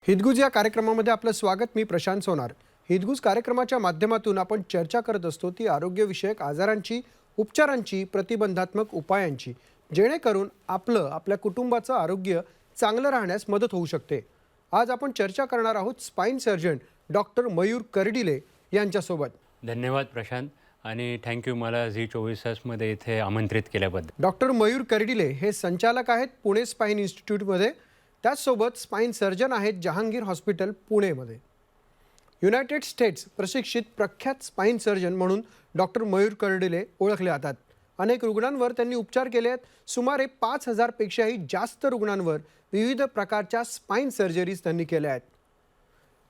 हितगुज या कार्यक्रमामध्ये आपलं स्वागत. मी प्रशांत सोनार. हितगुज कार्यक्रमाच्या माध्यमातून आपण चर्चा करत असतो ती आरोग्यविषयक आजारांची, उपचारांची, प्रतिबंधात्मक उपायांची, जेणेकरून आपल्या कुटुंबाचं आरोग्य चांगलं राहण्यास मदत होऊ शकते. आज आपण चर्चा करणार आहोत spine surgeon doctor Mayur Kardile यांच्यासोबत. धन्यवाद प्रशांत आणि थँक्यू मला झी 24 तासमध्ये इथे आमंत्रित केल्याबद्दल. डॉक्टर मयूर कर्डिले हे संचालक आहेत पुणे स्पाइन इन्स्टिट्यूटमध्ये. त्याचसोबत स्पाइन सर्जन आहेत जहांगीर हॉस्पिटल पुणेमध्ये. युनायटेड स्टेट्स प्रशिक्षित प्रख्यात स्पाइन सर्जन म्हणून डॉक्टर मयूर कर्डिले ओळखले जातात. अनेक रुग्णांवर त्यांनी उपचार केले आहेत. सुमारे 5,000 पेक्षाही जास्त रुग्णांवर विविध प्रकारच्या स्पाइन सर्जरीज त्यांनी केल्या आहेत.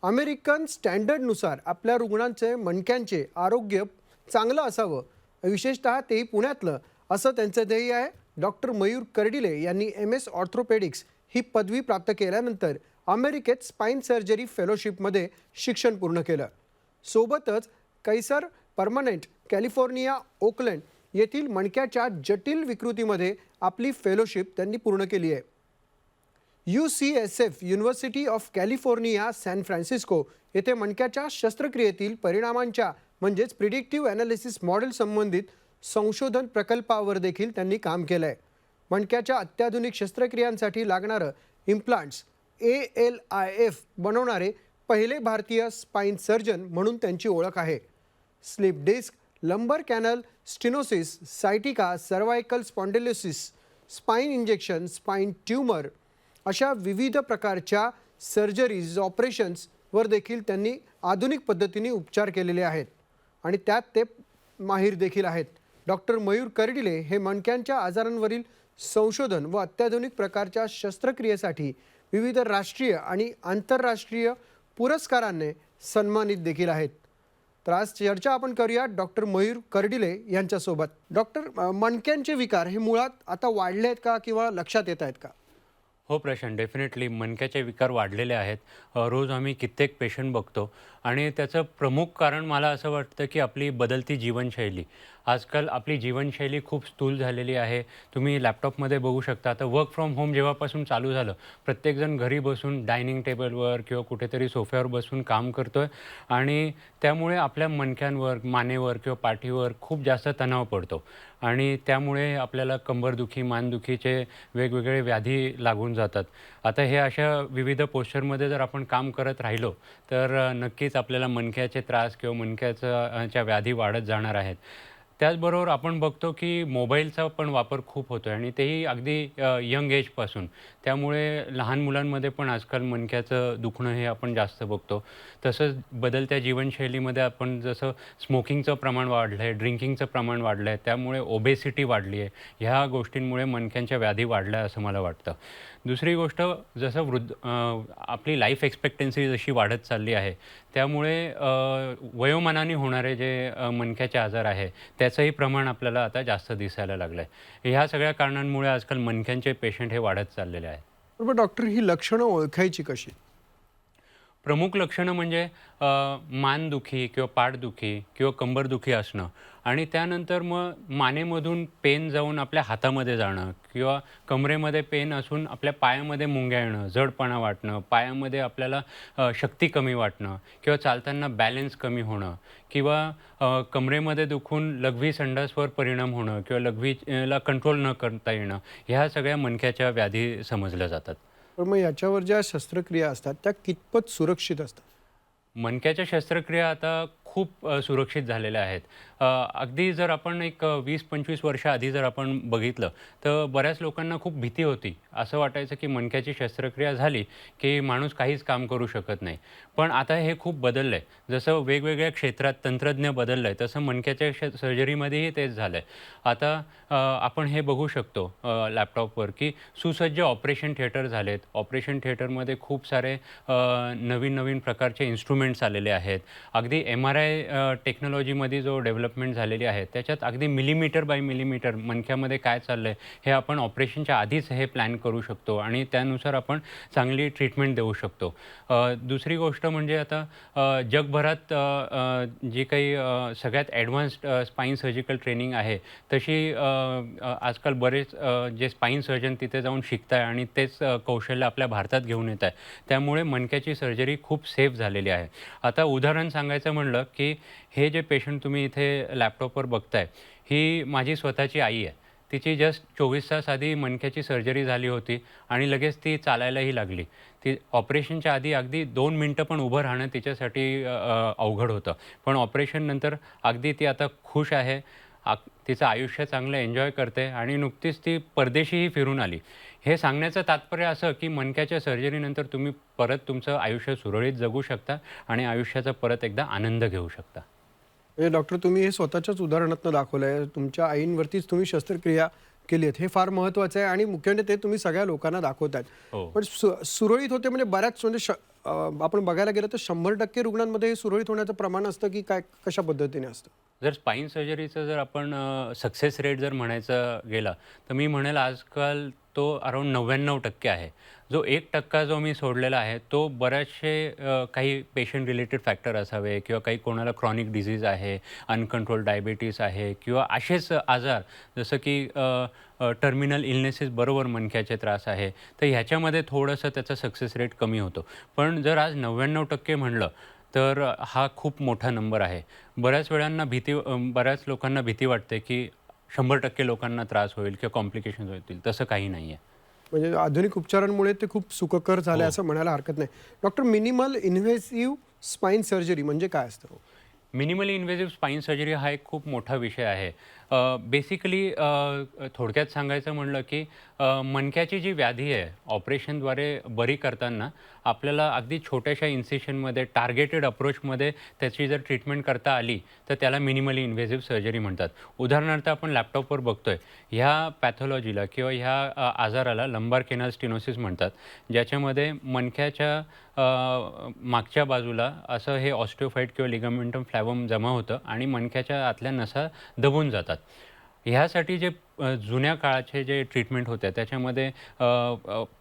अमेरिकन स्टँडर्डनुसार आपल्या रुग्णांचे मणक्यांचे आरोग्य चांगलं असावं, विशेषतः तेही पुण्यातलं, असं त्यांचं ध्येय आहे. डॉक्टर मयूर कर्डिले यांनी MS ऑर्थोपेडिक्स ही पदवी प्राप्त केल्यानंतर अमेरिकेत स्पाइन सर्जरी फेलोशिपमध्ये शिक्षण पूर्ण केलं. सोबतच कैसर परमनंट कॅलिफोर्निया ओकलँड येथील मणक्याच्या जटिल विकृतीमध्ये आपली फेलोशिप त्यांनी पूर्ण केली आहे. UCSF university of California San Francisco येथे मणक्याच्या शस्त्रक्रियेतील परिणामांच्या म्हणजेच प्रिडिक्टिव्ह ॲनालिसिस मॉडेल संबंधित संशोधन प्रकल्पावर देखील त्यांनी काम केलं आहे. मणक्याच्या अत्याधुनिक शस्त्रक्रियांसाठी लागणारं इम्प्लांट्स ALIF बनवणारे पहिले भारतीय स्पाइन सर्जन म्हणून त्यांची ओळख आहे. स्लिप डिस्क, लंबर canal stenosis, sciatica, cervical spondylosis, spine injection, spine tumour अशा विविध प्रकारच्या सर्जरीज ऑपरेशन्सवर देखील त्यांनी आधुनिक पद्धतीने उपचार केलेले आहेत आणि त्यात ते माहीर देखील आहेत. डॉक्टर मयूर कर्डिले हे मणक्यांच्या आजारांवरील संशोधन व अत्याधुनिक प्रकारच्या शस्त्रक्रियेसाठी विविध राष्ट्रीय आणि आंतरराष्ट्रीय पुरस्कारांनी सन्मानित देखील आहेत. तर आज चर्चा आपण करूया डॉक्टर मयूर कर्डिले यांच्यासोबत. डॉक्टर, मणक्यांचे विकार हे मुळात आता वाढले आहेत का किंवा लक्षात येत आहेत का? हो प्रशांत, डेफिनेटली मणक्याचे विकार वाढलेले आहेत. रोज आम्ही कित्येक पेशंट बघतो आणि त्याचं प्रमुख कारण मला असं वाटतं की आपली बदलती जीवनशैली. आजकाल आपली जीवनशैली खूप स्थूल झालेली आहे. तुम्ही लॅपटॉपमध्ये बघू शकता. आता वर्क फ्रॉम होम जेव्हापासून चालू झालं, प्रत्येकजण घरी बसून डायनिंग टेबलवर किंवा कुठेतरी सोफ्यावर बसून काम करतो आहे आणि त्यामुळे आपल्या मणक्यांवर, मानेवर किंवा पाठीवर खूप जास्त तणाव पडतो आणि त्यामुळे आपल्याला कंबरदुखी, मानदुखीचे वेगवेगळे व्याधी लागून जातात. आता हे अशा विविध पोश्चरमध्ये जर आपण काम करत राहिलो तर नक्कीच आपल्याला मणक्याचे त्रास किंवा मणक्याच्या व्याधी वाढत जाणार आहेत. त्याचबरोबर आपण बघतो की मोबाईलचा पण वापर खूप होतो आहे आणि तेही अगदी यंग एजपासून. त्यामुळे लहान मुलांमध्ये पण आजकाल मणक्याचं दुखणं हे आपण जास्त बघतो. तसंच बदलत्या जीवनशैलीमध्ये आपण जसं स्मोकिंगचं प्रमाण वाढलं आहे, ड्रिंकिंगचं प्रमाण वाढलं आहे, त्यामुळे ओबेसिटी वाढली आहे. ह्या गोष्टींमुळे मणक्यांच्या व्याधी वाढल्या असं मला वाटतं. दुसरी गोष्ट, जसं आपली लाईफ एक्सपेक्टन्सी जशी वाढत चालली आहे, त्यामुळे वयोमानाने होणारे जे मणक्याचे आजार आहे त्याचंही प्रमाण आपल्याला आता जास्त दिसायला लागलं आहे. ह्या सगळ्या कारणांमुळे आजकाल मणक्यांचे पेशंट हे वाढत चाललेले आहेत. बरोबर. डॉक्टर, ही लक्षणं ओळखायची कशी? प्रमुख लक्षणं म्हणजे मानदुखी किंवा पाठदुखी किंवा कंबरदुखी असणं आणि त्यानंतर मग मानेमधून पेन जाऊन आपल्या हातामध्ये जाणं किंवा कमरेमध्ये पेन असून आपल्या पायामध्ये मुंग्या येणं, जडपणा वाटणं, पायामध्ये आपल्याला शक्ती कमी वाटणं किंवा चालताना बॅलन्स कमी होणं किंवा कमरेमध्ये दुखून लघवी संडासवर परिणाम होणं किंवा लघवीला कंट्रोल न करता येणं, ह्या सगळ्या मणक्याच्या व्याधी समजल्या जातात. पण मग याच्यावर ज्या शस्त्रक्रिया असतात त्या कितपत सुरक्षित असतात? मणक्याच्या शस्त्रक्रिया आता खूप सुरक्षित झालेल्या आहेत. अगदी जर आपण एक 20-25 वर्ष आधी जर आपण बघितलं तर बऱ्याच लोकांना खूप भीती होती. असं वाटायचं की मणक्याची शस्त्रक्रिया झाली की माणूस काहीच काम करू शकत नाही. पण आता हे खूप बदललं आहे. जसं वेगवेगळ्या क्षेत्रात तंत्रज्ञ बदललं आहे तसं मणक्याच्या सर्जरीमध्येही तेच झालं आहे. आता आपण हे बघू शकतो लॅपटॉपवर की सुसज्ज ऑपरेशन थिएटर झालेत. ऑपरेशन थिएटरमध्ये खूप सारे नवीन नवीन प्रकारचे इन्स्ट्रुमेंट्स आलेले आहेत. अगदी MRI MRI टेक्नॉलॉजीमध्ये जो डेव्हलपमेंट झालेली आहे, त्याच्यात अगदी मिलीमीटर बाय मिलीमीटर मणक्यामध्ये काय चाललं आहे, हे आपण ऑपरेशनच्या आधीच हे प्लॅन करू शकतो आणि त्यानुसार आपण चांगली ट्रीटमेंट देऊ शकतो. दुसरी गोष्ट म्हणजे आता जगभरात जी काही सगळ्यात ॲडव्हान्स्ड स्पाईन सर्जिकल ट्रेनिंग आहे, तशी आजकाल बरेच जे स्पाईन सर्जन तिथे जाऊन शिकत आहे आणि तेच कौशल्य आपल्या भारतात घेऊन येत आहे. त्यामुळे मणक्याची सर्जरी खूप सेफ झालेली आहे. आता उदाहरण सांगायचं म्हणलं, की हे जे पेशंट तुम्ही इथे लॅपटॉपवर बघताय, ही माझी स्वतःची आई आहे. तिची जस्ट 24 तास आधी मणक्याची सर्जरी झाली होती आणि लगेच ती चालायलाही लागली. ती ऑपरेशनच्या आधी अगदी 2 मिनिटं पण उभं राहणं तिच्यासाठी अवघड होतं. पण ऑपरेशननंतर अगदी ती आता खुश आहे. तिचं आयुष्य चांगलं एन्जॉय करते आणि नुकतीच ती परदेशीही फिरून आली. हे सांगण्याचं तात्पर्य असं, की मणक्याच्या सर्जरीनंतर तुम्ही परत तुमचं आयुष्य सुरळीत जगू शकता आणि आयुष्याचा परत एकदा आनंद घेऊ शकता. म्हणजे डॉक्टर, तुम्ही हे स्वतःच्याच उदाहरणातून दाखवलं आहे. तुमच्या आईंवरतीच तुम्ही शस्त्रक्रिया केली आहे. हे फार महत्त्वाचं आहे आणि मुख्य म्हणजे ते तुम्ही सगळ्या लोकांना दाखवतायत. हो. पण सुरळीत होते म्हणजे बऱ्याच म्हणजे आपण बघायला गेलं तर 100% रुग्णांमध्ये हे सुरळीत होण्याचं प्रमाण असतं की काय, कशा पद्धतीने असतं? जर स्पाईन सर्जरीचं जर आपण सक्सेस रेट जर म्हणायचं गेला, तर मी म्हणेल आजकाल तो अराउंड 99% आहे. जो 1% जो मी सोडलेला आहे, तो बरेचसे काही पेशंट रिलेटेड फॅक्टर असावे किंवा काही कोणाला क्रॉनिक डिसीज आहे, अनकंट्रोल डायबिटीस आहे किंवा असेच आजार जसं की टर्मिनल इलनेसेस बरोबर मणक्याचे त्रास आहे, तर ह्याच्यामध्ये थोडंसं त्याचा सक्सेस रेट कमी होतो. पण जर आज 99% म्हणलं, तर हा खूप मोठा नंबर आहे. बऱ्याच लोकांना भीती वाटते, की 100% लोकांना त्रास होईल किंवा कॉम्प्लिकेशन्स होतील. तसं काही नाही आहे. म्हणजे आधुनिक उपचारांमुळे ते खूप सुखकर झालं हो. असं म्हणायला हरकत नाही. Doctor, minimal invasive spine surgery म्हणजे काय असतं? मिनिमली इन्व्हेसिव्ह स्पाईन सर्जरी हा एक खूप मोठा विषय आहे. बेसिकली थोडक्यात सांगायचं म्हणलं, की मणक्याची जी व्याधी आहे, ऑपरेशनद्वारे बरी करताना आपल्याला अगदी छोट्याशा इन्सिशनमध्ये टार्गेटेड अप्रोचमध्ये त्याची जर ट्रीटमेंट करता आली, तर त्याला मिनिमली इन्व्हेसिव्ह सर्जरी म्हणतात. उदाहरणार्थ आपण लॅपटॉपवर बघतोय, ह्या पॅथॉलॉजीला किंवा ह्या आजाराला लंबार केनाल स्टेनोसिस म्हणतात, ज्याच्यामध्ये मणक्याच्या मागच्या बाजूला असं हे ऑस्टिओफाईट किंवा लिगामेंटम फ्लॅवम जमा होतं आणि मणक्याच्या आतल्या नसा दबून जातात. ह्यासाठी जे जुन्या काळाचे जे ट्रीटमेंट होत्या त्याच्यामध्ये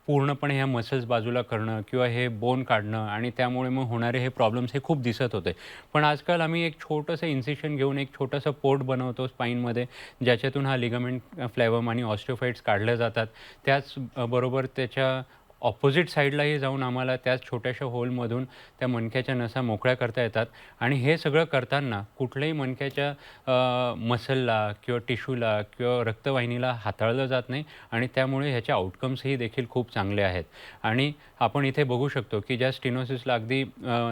पूर्णपणे ह्या मसल्स बाजूला करणं किंवा हे बोन काढणं आणि त्यामुळे मग होणारे हे प्रॉब्लेम्स हे खूप दिसत होते. पण आजकाल आम्ही एक छोटंसं इन्सिशन घेऊन एक छोटंसं पोर्ट बनवतो स्पाईनमध्ये, ज्याच्यातून हा लिगामेंट फ्लॅवम आणि ऑस्टिओफाईट्स काढले जातात. त्याच बरोबर त्याच्या ऑपोजिट साईडलाही जाऊन आम्हाला त्याच छोट्याशा होलमधून त्या मणक्याच्या नसा मोकळ्या करता येतात आणि हे सगळं करताना कुठल्याही मणक्याच्या मसलला किंवा टिश्यूला किंवा रक्तवाहिनीला हाताळलं जात नाही आणि त्यामुळे ह्याचे आउटकम्सही देखील खूप चांगले आहेत. आणि आपण इथे बघू शकतो की ज्या स्टेनोसिसला अगदी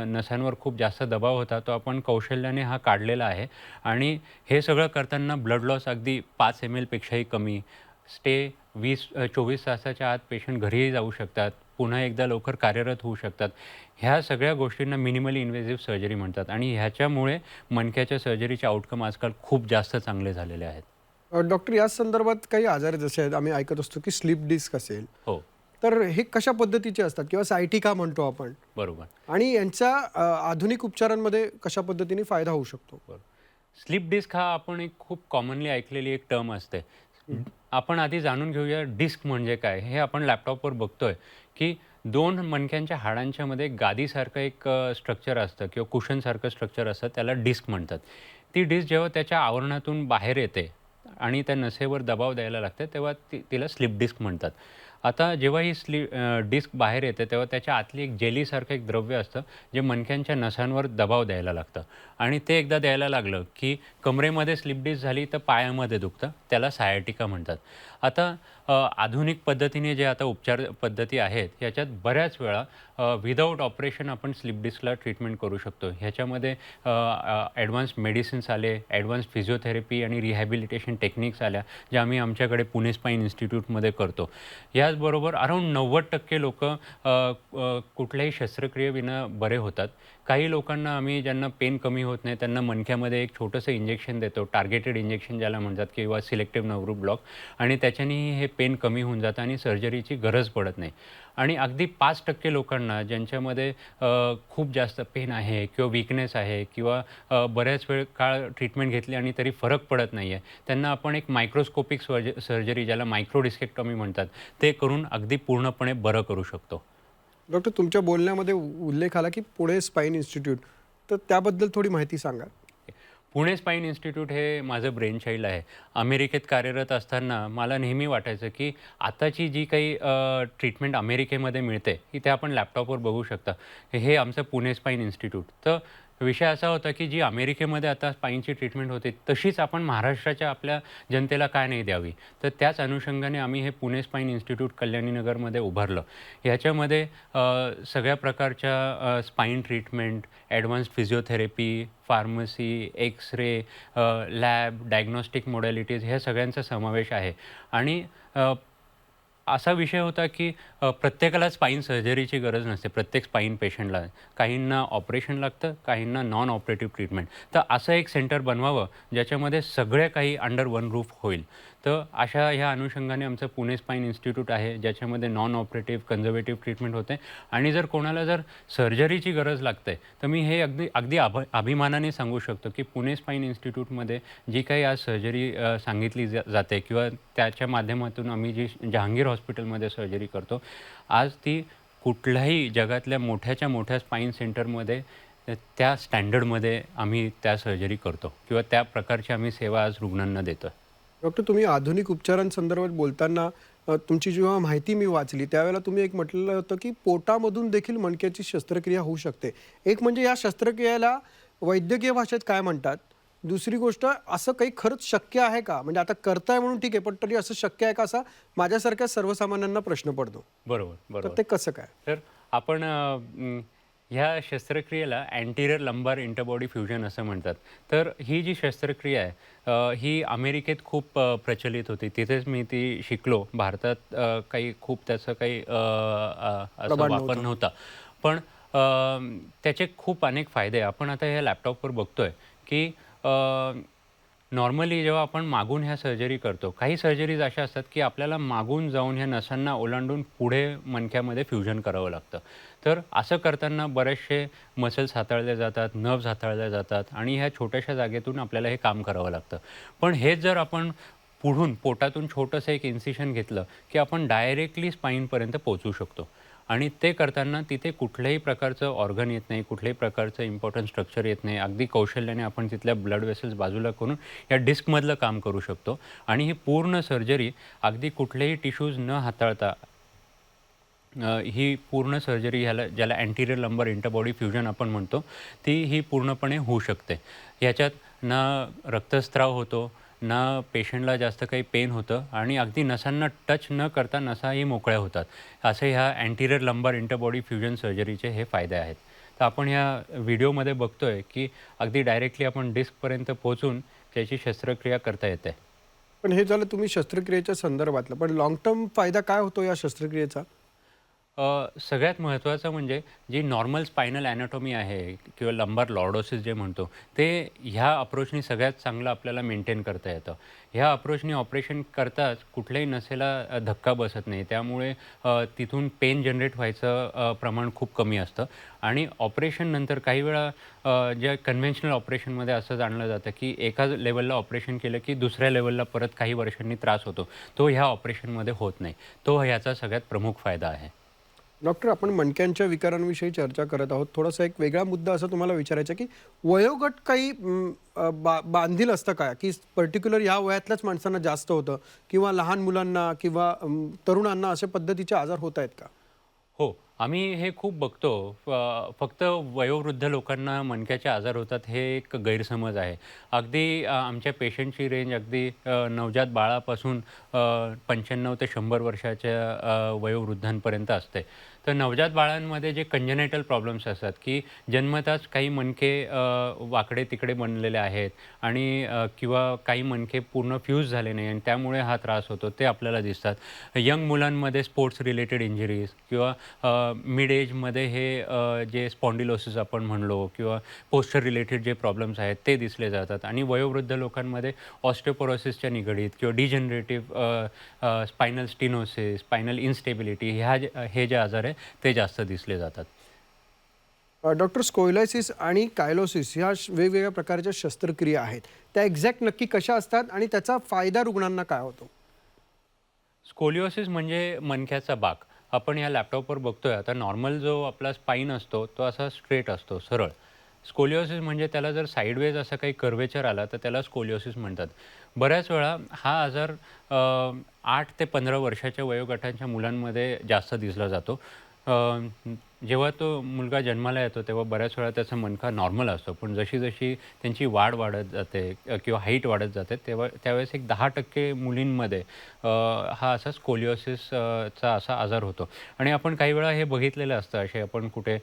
नसांवर खूप जास्त दबाव होता, तो आपण कौशल्याने हा काढलेला आहे आणि हे सगळं करताना ब्लड लॉस अगदी 5 ml पेक्षाही कमी, स्टे 24 तासाच्या आत पेशंट घरीही जाऊ शकतात, पुन्हा एकदा लवकर कार्यरत होऊ शकतात. ह्या सगळ्या गोष्टींना मिनिमली इन्व्हेसिव्ह सर्जरी म्हणतात आणि ह्याच्यामुळे मणक्याच्या सर्जरीचे आउटकम आजकाल खूप जास्त चांगले झालेले आहेत. डॉक्टर, या संदर्भात काही आजार जसे आहेत, आम्ही ऐकत असतो की स्लीप डिस्क असेल, हो, तर हे कशा पद्धतीचे असतात किंवा सायटिका म्हणतो आपण, बरोबर. आणि यांचा आधुनिक उपचारांमध्ये कशा पद्धतीने फायदा होऊ शकतो? बरोबर. स्लीप डिस्क हा आपण एक खूप कॉमनली ऐकलेली एक टर्म असते. आपण आधी जाणून घेऊया डिस्क म्हणजे काय. हे आपण लॅपटॉपवर बघतोय की 2 मणक्यांच्या हाडांच्या मध्ये गादीसारखं एक स्ट्रक्चर असतं किंवा कुशनसारखं स्ट्रक्चर असतं, त्याला डिस्क म्हणतात. ती डिस्क जेव्हा त्याच्या आवरणातून बाहेर येते आणि त्या नसेवर दबाव द्यायला लागते, तेव्हा तिला स्लीप डिस्क म्हणतात. आता जेव्हा ही डिस्क बाहेर येते, तेव्हा त्याच्या आतली एक जेलीसारखं एक द्रव्य असतं, जे मणक्यांच्या नसांवर दबाव द्यायला लागतं आणि ते एकदा द्यायला लागलं की कमरेमध्ये स्लीप डिस्क झाली तर पायामध्ये दुखतं, त्याला सायाटिका म्हणतात. आता आधुनिक पद्धतीने जे आता उपचार पद्धती आहेत, याच्यात बऱ्याच वेळा विदाऊट ऑपरेशन आपण स्लीप डिस्कला ट्रीटमेंट करू शकतो. ह्याच्यामध्ये ॲडव्हान्स मेडिसिन्स आले, ॲडव्हान्स फिजिओथेरपी आणि रिहॅबिलिटेशन टेक्निक्स आल्या, ज्या आम्ही आमच्याकडे पुणे स्पाईन इन्स्टिट्यूटमध्ये करतो. याचबरोबर अराउंड 90% लोकं कुठल्याही शस्त्रक्रियेविना बरे होतात. काही लोकांना आम्ही, ज्यांना पेन कमी होत नाही, त्यांना मणक्यामध्ये एक छोटंसं इंजेक्शन देतो, टार्गेटेड इंजेक्शन ज्याला म्हणतात किंवा सिलेक्टिव्ह नर्व्ह ब्लॉक, आणि त्याच्यानेही हे पेन कमी होऊन जातं आणि सर्जरीची गरज पडत नाही. आणि अगदी 5% लोकांना ज्यांच्यामध्ये खूप जास्त पेन आहे किंवा वीकनेस आहे किंवा बऱ्याच वेळ काळ ट्रीटमेंट घेतली आणि तरी फरक पडत नाही आहे, त्यांना आपण एक मायक्रोस्कोपिक सर्जरी ज्याला मायक्रोडिस्केक्टॉमी म्हणतात, ते करून अगदी पूर्णपणे बरं करू शकतो. डॉक्टर, तुमच्या बोलण्यामध्ये उल्लेख आला की पुणे स्पाईन इन्स्टिट्यूट, तर त्याबद्दल थोडी माहिती सांगा. पुणे स्पाईन इन्स्टिट्यूट हे माझं ब्रेनचाइल्ड आहे. अमेरिकेत कार्यरत असताना मला नेहमी वाटायचं, की आताची जी काही ट्रीटमेंट अमेरिकेमध्ये मिळते, की ते आपण लॅपटॉपवर बघू शकता. हे आमचं पुणे स्पाईन इन्स्टिट्यूट. तर विषय असा होता, की जी अमेरिकेमध्ये आता स्पाईनची ट्रीटमेंट होते, तशीच आपण महाराष्ट्राच्या आपल्या जनतेला का नाही द्यावी? तर त्याच अनुषंगाने आम्ही हे पुणे स्पाईन इन्स्टिट्यूट कल्याणीनगरमध्ये उभारलं. ह्याच्यामध्ये सगळ्या प्रकारच्या spine treatment, advanced physiotherapy, pharmacy, X-ray, lab, diagnostic modalities ह्या सगळ्यांचा समावेश आहे. आणि असा विषय होता की प्रत्येकाला स्पाईन सर्जरीची गरज नसते, प्रत्येक स्पाईन पेशंटला. काहींना ऑपरेशन लागतं, काहींना नॉन ऑपरेटिव्ह ट्रीटमेंट. तर असं एक सेंटर बनवावं, ज्याच्यामध्ये सगळे काही अंडर वन रूफ होईल. तर अशा ह्या अनुषंगाने आमचं पुणे स्पाईन इन्स्टिट्यूट आहे, ज्याच्यामध्ये नॉन ऑपरेटिव्ह, कन्झर्वेटिव्ह ट्रीटमेंट होते. आणि जर कोणाला जर सर्जरीची गरज लागते, तर मी हे अगदी अगदी अभिमानाने सांगू शकतो, की पुणे स्पाईन इन्स्टिट्यूटमध्ये जी काही आज सर्जरी सांगितली जाते किंवा त्याच्या माध्यमातून आम्ही जी जहांगीर हॉस्पिटलमध्ये सर्जरी करतो, आज ती कुठल्याही जगातल्या मोठ्याच्या मोठ्या स्पाईन सेंटरमध्ये त्या स्टँडर्डमध्ये आम्ही त्या सर्जरी करतो किंवा त्या प्रकारची आम्ही सेवा आज रुग्णांना देतो. डॉक्टर, तुम्ही आधुनिक उपचारांसंदर्भात बोलताना तुमची जेव्हा माहिती मी वाचली त्यावेळेला तुम्ही एक म्हटलेलं होतं की पोटामधून देखील मणक्याची शस्त्रक्रिया होऊ शकते. एक म्हणजे या शस्त्रक्रियेला वैद्यकीय भाषेत काय म्हणतात? दुसरी गोष्ट, असं काही खरंच शक्य आहे का? म्हणजे आता करताय म्हणून ठीक आहे, पण तरी असं शक्य आहे का, असा माझ्यासारख्या सर्वसामान्यांना प्रश्न पडतो. बरोबर, तर बरोबर. ते कसं काय? तर आपण ह्या शस्त्रक्रियेला अँटीरियर लंबार इंटरबॉडी फ्युजन असं म्हणतात. तर ही जी शस्त्रक्रिया आहे, ही अमेरिकेत खूप प्रचलित होती. तिथेच मी ती शिकलो. भारतात काही खूप त्याचं काही असा प्रमाण वापर नव्हतं. नव्हता. पण त्याचे खूप अनेक फायदे आहे. आपण आता ह्या लॅपटॉपवर बघतोय, की नॉर्मली जेव्हा आपण मागून ह्या सर्जरी करतो, काही सर्जरीज अशा असतात, की आपल्याला मागून जाऊन ह्या नसांना ओलांडून पुढे मणक्यामध्ये फ्युजन करावं लागतं. तर असं करताना बरेचसे मसल्स हाताळले जातात, नर्व्हज हाताळल्या जातात आणि ह्या छोट्याशा जागेतून आपल्याला हे काम करावं लागतं. पण हेच जर आपण पुढून पोटातून छोटंसं एक इन्सिशन घेतलं, की आपण डायरेक्टली स्पाईनपर्यंत पोहोचू शकतो. आणि ते करताना तिथे कुठल्याही प्रकारचं ऑर्गन येत नाही, कुठल्याही प्रकारचं इम्पॉर्टंट स्ट्रक्चर येत नाही. अगदी कौशल्याने आपण तिथल्या ब्लड वेसल्स बाजूला करून या डिस्कमधलं काम करू शकतो. आणि ही पूर्ण सर्जरी अगदी कुठलेही टिश्यूज न हाताळता ही पूर्ण सर्जरी ज्याला अँटीरियर लंबर इंटरबॉडी फ्युजन आपण म्हणतो, ती ही पूर्णपणे होऊ शकते. ह्याच्यात ना रक्तस्राव होतो, ना पेशंटला जास्त काही पेन होतं आणि अगदी नसांना टच न करता नसाही मोकळ्या होतात. असे ह्या अँटीरियर लंबार इंटरबॉडी फ्युजन सर्जरीचे हे फायदे आहेत. तर आपण ह्या व्हिडिओमध्ये बघतोय, की अगदी डायरेक्टली आपण डिस्कपर्यंत पोहोचून त्याची शस्त्रक्रिया करता येते. पण हे झालं तुम्ही शस्त्रक्रियेच्या संदर्भातलं, पण लाँग टर्म फायदा काय होतो या शस्त्रक्रियेचा? सगळ्यात महत्त्वाचं म्हणजे जी नॉर्मल स्पायनल ॲनाटॉमी आहे किंवा लंबार लॉर्डोसिस जे म्हणतो, ते ह्या अप्रोचनी सगळ्यात चांगलं आपल्याला मेंटेन करता येतं. ह्या अप्रोचनी ऑपरेशन करताच कुठल्याही नसेला धक्का बसत नाही. त्यामुळे तिथून पेन जनरेट व्हायचं प्रमाण खूप कमी असतं. आणि ऑपरेशननंतर काही वेळा ज्या कन्व्हेन्शनल ऑपरेशनमध्ये असं जाणलं जातं, की एका लेव्हलला ऑपरेशन केलं, की दुसऱ्या लेव्हलला परत काही वर्षांनी त्रास होतो. तो ह्या ऑपरेशनमध्ये होत नाही. तो ह्याचा सगळ्यात प्रमुख फायदा आहे. डॉक्टर, आपण मणक्यांच्या विकारांविषयी चर्चा करत आहोत. थोडासा एक वेगळा मुद्दा असं तुम्हाला विचारायचा आहे, की वयोगट काही बांधील असतं का? की पर्टिक्युलर या वयातल्याच माणसांना जास्त होतं किंवा लहान मुलांना किंवा तरुणांना अशा पद्धतीचे आजार होत आहेत का? हो, आम्ही हे खूप बघतो. फक्त वयोवृद्ध लोकांना मणक्याचे आजार होतात हे एक गैरसमज आहे. अगदी आमच्या पेशंटची रेंज अगदी नवजात बाळापासून 95 ते 100 वर्षाच्या वयोवृद्धांपर्यंत असते. तर नवजात बाळांमध्ये जे कंजेनायटल प्रॉब्लेम्स असतात, की जन्मताच काही मणके वाकडे-तिकडे बनलेले आहेत आणि किंवा काही मणके पूर्ण फ्यूज झाले नाही आणि त्यामुळे हा त्रास होतो, ते आपल्याला दिसतात. यंग मुलांमध्ये स्पोर्ट्स रिलेटेड इंजुरीज किंवा मिड एजमध्ये हे जे स्पॉन्डिलोसिस आपण म्हणलो किंवा पोस्चर रिलेटेड जे प्रॉब्लेम्स आहेत, ते दिसले जातात आणि वयोवृद्ध लोकांमध्ये ऑस्टिओपोरोसिसच्या निगडीत किंवा degenerative spinal stenosis, spinal instability हे जे आजार आहे ते जास्त दिसले जातात. डॉक्टर स्कोलायसिस आणि कायलोसिस ह्या वेगवेगळ्या प्रकारच्या शस्त्रक्रिया आहेत. त्या एक्झॅक्ट नक्की कशा असतात आणि त्याचा फायदा रुग्णांना काय होतो? स्कोलिओसिस म्हणजे मणक्याचा बाक. आपण या लॅपटॉपवर बघतोय आता नॉर्मल जो आपला स्पाईन असतो तो असा स्ट्रेट असतो, सरळ. स्कोलिओसिस म्हणजे त्याला जर साइडवेज असा काही कर्व्हेचर आला तर त्याला स्कोलिओसिस म्हणतात. बऱ्याच वेळा हा आजार 8 ते 15 वर्षाच्या वयोगटाच्या मुलांमध्ये जास्त दिसला जातो. जेव्हा तो मुलगा जन्माला येतो तेव्हा बऱ्याच वेळा त्याचा मणका नॉर्मल असतो. पण जशी-जशी त्यांची वाढ वाढत जाते किंवा हाईट वाढत जाते तेव्हा त्यावेळेस एक 10% मुलींमध्ये हा असा स्कोलिओसिस चा असा आजार होतो. आणि आपण काही वेळा हे बघितलेलं असतं असे आपण कुठे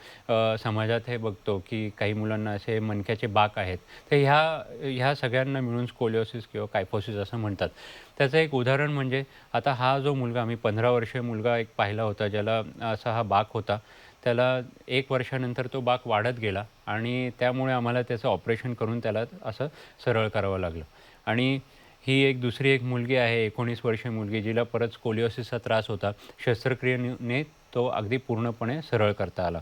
समाजात हे बघतो, की काही मुलांना असे मणक्याचे बाक आहेत. तर ह्या ह्या सगळ्यांना मिळून स्कोलिओसिस किंवा कायफोसिस असं म्हणतात. त्याचं एक उदाहरण म्हणजे आता हा जो मुलगा मी 15 वर्षीय मुलगा एक पाहिला होता ज्याला असा हा बाक होता. त्याला 1 वर्षानंतर तो बाक वाढत गेला आणि त्यामुळे आम्हाला त्याचं ऑपरेशन करून त्याला असं सरळ करावं लागलं. आणि ही दुसरी एक मुलगी आहे 19 वर्षीय मुलगी जिला परत स्कोलिओसिसचा त्रास होता. शस्त्रक्रियेने तो अगदी पूर्णपणे सरळ करता आला.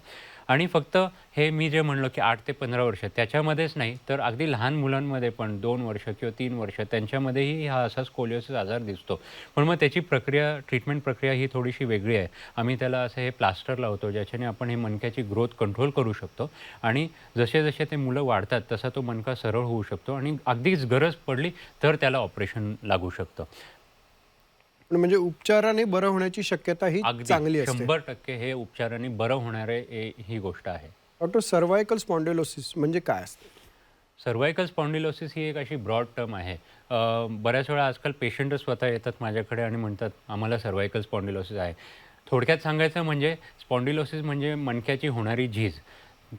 आणि फक्त हे मी जे म्हणलो की 8 ते 15 वर्ष त्याच्यामध्येच नाही, तर अगदी लहान मुलांमध्ये पण 2 वर्ष किंवा 3 वर्ष त्यांच्यामध्येही हा असा स्कोलिओसिस आजार दिसतो. पण मग त्याची ट्रीटमेंट प्रक्रिया ही थोडीशी वेगळी आहे. आम्ही त्याला असं हे प्लास्टर लावतो, ज्याच्याने आपण हे मणक्याची ग्रोथ कंट्रोल करू शकतो आणि जसे-जसे ते मुलं वाढतात, तसा तो मणका सरळ होऊ शकतो आणि अगदीच गरज पडली, तर त्याला ऑपरेशन लागू शकतं. पण म्हणजे उपचाराने बरं होण्याची शक्यता ही अगदी चांगली असते. 100% हे उपचाराने बरं होणारे ही गोष्ट आहे. डॉक्टर सर्व्हायकल स्पॉन्डिलोसिस म्हणजे काय असतं? सर्व्हायकल स्पॉन्डिलोसिस ही एक अशी ब्रॉड टर्म आहे. बऱ्याच वेळा आजकाल पेशंटच स्वतः येतात माझ्याकडे आणि म्हणतात, "आम्हाला सर्व्हायकल स्पॉन्डिलोसिस आहे." थोडक्यात सांगायचं म्हणजे स्पॉन्डिलोसिस म्हणजे मणक्याची होणारी झीज.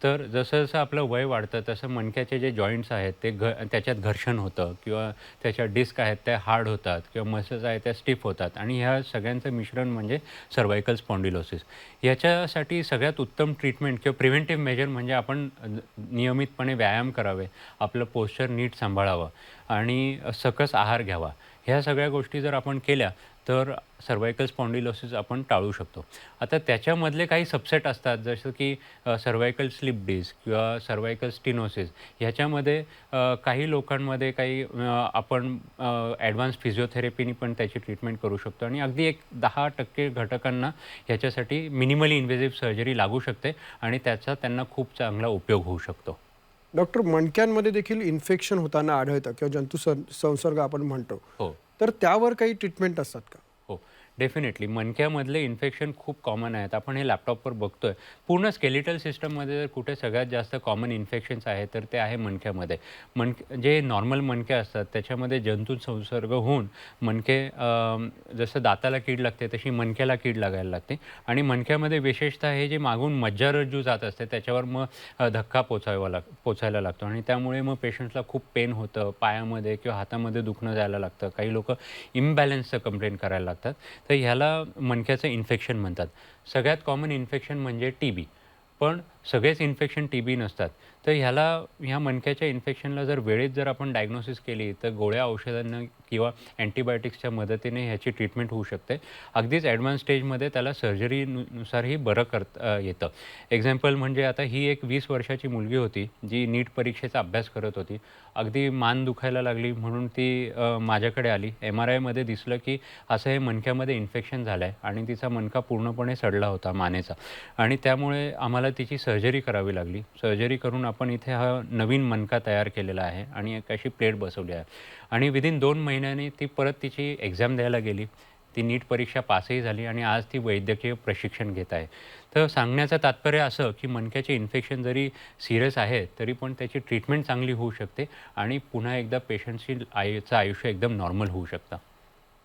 तर जसं-जसं आपलं वय वाढतं तसं मणक्याचे जे जॉइंट्स आहेत ते त्याच्यात घर्षण होतं किंवा त्याच्या डिस्क आहेत त्या हार्ड होतात किंवा मसल्स आहेत त्या स्टिफ होतात आणि ह्या सगळ्यांचं मिश्रण म्हणजे सर्व्हायकल स्पॉन्डिलोसिस. याच्यासाठी सगळ्यात उत्तम ट्रीटमेंट किंवा प्रिव्हेंटिव्ह मेजर म्हणजे आपण नियमितपणे व्यायाम करावे, आपलं पोश्चर नीट सांभाळावं आणि सकस आहार घ्यावा. ह्या सगळ्या गोष्टी जर आपण केल्या तर सर्व्हायकल स्पॉन्डिलोसिस आपण टाळू शकतो. आता त्याच्यामधले काही सबसेट असतात जसं की सर्व्हायकल स्लिप डिस्क किंवा सर्व्हायकल स्टिनोसिस ह्याच्यामध्ये काही लोकांमध्ये काही आपण ॲडव्हान्स फिजिओथेरपीनी पण त्याची ट्रीटमेंट करू शकतो आणि अगदी एक 10% घटकांना ह्याच्यासाठी मिनिमली इन्व्हेसिव्ह सर्जरी लागू शकते आणि त्याचा त्यांना खूप चांगला उपयोग होऊ शकतो. डॉक्टर मणक्यांमध्ये देखील इन्फेक्शन होताना आढळतं किंवा संसर्ग आपण म्हणतो. हो. तर त्यावर काही ट्रीटमेंट असतात का? हो, डेफिनेटली. मणक्यामधले इन्फेक्शन खूप कॉमन आहेत. आपण हे लॅपटॉपवर बघतोय. पूर्ण स्केलेटल सिस्टममध्ये जर कुठे सगळ्यात जास्त कॉमन इन्फेक्शन्स आहेत, तर ते आहे मणक्यामध्ये. जे नॉर्मल मणके असतात, त्याच्यामध्ये जंतू संसर्ग होऊन मणके जसं दाताला कीड लागते, तशी मणक्याला कीड लागायला लागते आणि मणक्यामध्ये विशेषतः हे जे मागून मज्जारज्जू जात असते, त्याच्यावर मग धक्का पोचायला लागतो आणि त्यामुळे मग पेशंट्सला खूप पेन होतं. पायामध्ये किंवा हातामध्ये दुखणं जायला लागतं. काही लोकं इम्बॅलन्सचं कंप्लेंट करायला लागतात. तर ह्याला मणक्याचं इन्फेक्शन म्हणतात. सगळ्यात कॉमन इन्फेक्शन म्हणजे टीबी. पण सगळेच इन्फेक्शन टीबी नसतात. तर ह्या मणक्याच्या इन्फेक्शनला जर वेळेत जर आपण डायग्नोसिस केली, तर गोळ्या औषधांना किंवा अँटिबायोटिक्सच्या मदतीने ह्याची ट्रीटमेंट होऊ शकते. अगदीच ॲडव्हान्स स्टेजमध्ये त्याला सर्जरीनुसारही बरं करता येतं. एक्झाम्पल म्हणजे आता ही एक 20 वर्षाची मुलगी होती, जी नीट परीक्षेचा अभ्यास करत होती. अगदी मान दुखायला लागली म्हणून ती माझ्याकडे आली. MRIमध्ये दिसलं की असं हे मणक्यामध्ये इन्फेक्शन झालं आहे आणि तिचा मणका पूर्णपणे सडला होता मानेचा आणि त्यामुळे आम्हाला तिची सर्जरी करावी लागली. सर्जरी करून आपण इथे हा नवीन मणका तयार केलेला आहे आणि एक अशी प्लेट बसवली आहे आणि विदिन 2 महिन्यांनी ती परत तिची एक्झाम द्यायला गेली. ती नीट परीक्षा पासही झाली आणि आज ती वैद्यकीय प्रशिक्षण घेत आहे. तर सांगण्याचं तात्पर्य असं की मणक्याचे इन्फेक्शन जरी सीरियस आहे, तरी पण त्याची ट्रीटमेंट चांगली होऊ शकते आणि पुन्हा एकदा पेशंटची आयुष्य एकदम नॉर्मल होऊ शकतं.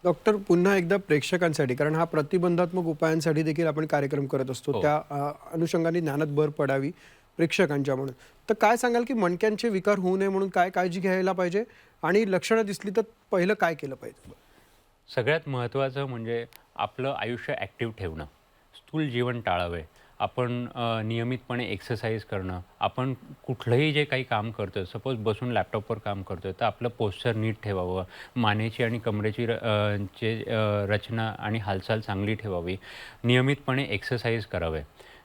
डॉक्टर, पुन्हा एकदा प्रेक्षकांसाठी, कारण हा प्रतिबंधात्मक उपायांसाठी देखील आपण कार्यक्रम करत असतो, हो. त्या अनुषंगाने ज्ञानात भर पडावी प्रेक्षकांच्या म्हणून, तर काय सांगाल की मणक्यांचे विकार होऊ नये म्हणून काय काळजी घ्यायला पाहिजे आणि लक्षणं दिसली तर पहिलं काय केलं पाहिजे? सगळ्यात महत्त्वाचं म्हणजे आपलं आयुष्य ॲक्टिव्ह ठेवणं, स्थूल जीवन टाळावे. आपण नियमितपणे एक्सरसाइज करणं, आपण कुठलंही जे काही काम करतोय, सपोज बसून लॅपटॉपवर काम करतोय, तर आपलं पोश्चर नीट ठेवावं, मानेची आणि कमरेची रचना आणि हालचाल चांगली ठेवावी, नियमितपणे एक्सरसाइज करावे.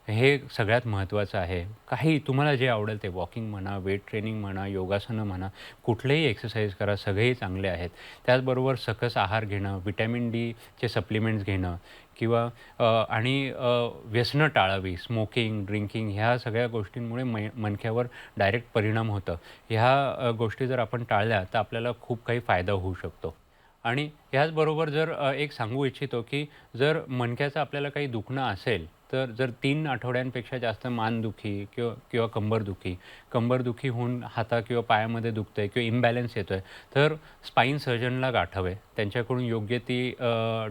हे सगळ्यात महत्त्वाचं आहे. काही तुम्हाला जे आवडेल ते वॉकिंग म्हणा, वेट ट्रेनिंग म्हणा, योगासनं म्हणा, कुठलेही एक्सरसाइज करा, सगळेही चांगले आहेत. त्याचबरोबर सकस आहार घेणं, व्हिटॅमिन डीचे सप्लिमेंट्स घेणं किंवा व्यसनं टाळावी. स्मोकिंग, ड्रिंकिंग ह्या सगळ्या गोष्टींमुळे मणक्यावर डायरेक्ट परिणाम होतं. ह्या गोष्टी जर आपण टाळल्या तर आपल्याला खूप काही फायदा होऊ शकतो. आणि ह्याचबरोबर जर एक सांगू इच्छितो, की जर मणक्याचं आपल्याला काही दुखणं असेल, तर जर 3 आठवड्यांपेक्षा जास्त मानदुखी किंवा किंवा कंबरदुखी होऊन हाता किंवा पायामध्ये दुखतंय किंवा इम्बॅलन्स येतोय, तर स्पाईन सर्जनला गाठावे. त्यांच्याकडून योग्य ती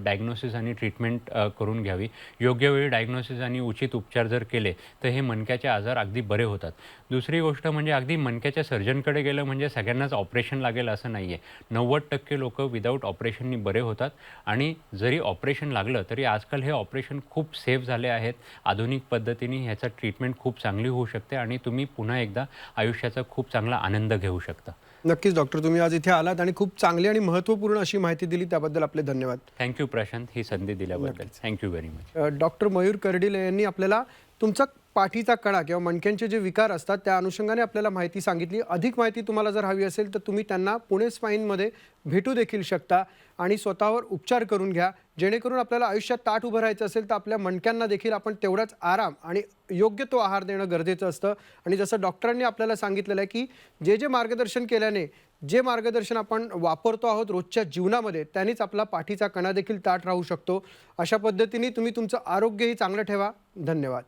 डायग्नोसिस आणि ट्रीटमेंट करून घ्यावी. योग्य वेळी डायग्नोसिस आणि उचित उपचार जर केले, तर हे मणक्याचे आजार अगदी बरे होतात. दुसरी गोष्ट म्हणजे अगदी मणक्याच्या सर्जनकडे गेलं म्हणजे सगळ्यांनाच ऑपरेशन लागेल असं नाही आहे. 90% लोकं विदाऊट ऑपरेशननी बरे होतात आणि जरी ऑपरेशन लागलं, तरी आजकाल हे ऑपरेशन खूप सेफ झाले आहेत. आधुनिक पद्धतीने ह्याचा ट्रीटमेंट खूप चांगली होऊ शकते आणि तुम्ही पुन्हा एकदा आयुष्याचा खूप चांगला आनंद घेऊ शकता. नक्कीच डॉक्टर, तुम्ही आज इथे आलात आणि खूप चांगली आणि महत्त्वपूर्ण अशी माहिती दिली, त्याबद्दल आपले धन्यवाद. थँक्यू प्रशांत, ही संधी दिल्याबद्दल. Thank you very much. Doctor Mayur Kardile यांनी आपल्याला तुमचा पाठीचा कणा किंवा मणक्यांचे जे विकार असतात त्या अनुषंगाने आपल्याला माहिती सांगितली. अधिक माहिती तुम्हाला जर हवी असेल तर तुम्ही त्यांना पुणे स्पाईनमध्ये भेटू देखील शकता आणि स्वतःवर उपचार करून घ्या, जेणेकरून आपल्याला आयुष्यात ताठ उभं राहायचं असेल तर आपल्या मणक्यांना देखील आपण तेवढाच आराम आणि योग्य तो आहार देणं गरजेचं असतं. आणि जसं डॉक्टरांनी आपल्याला सांगितलेलं आहे की जे मार्गदर्शन केल्याने, जे मार्गदर्शन आपण वापरतो आहोत रोजच्या जीवनामध्ये, त्यांनीच आपला पाठीचा कणा देखील ताठ राहू शकतो. अशा पद्धतीने तुम्ही तुमचं आरोग्यही चांगलं ठेवा. धन्यवाद.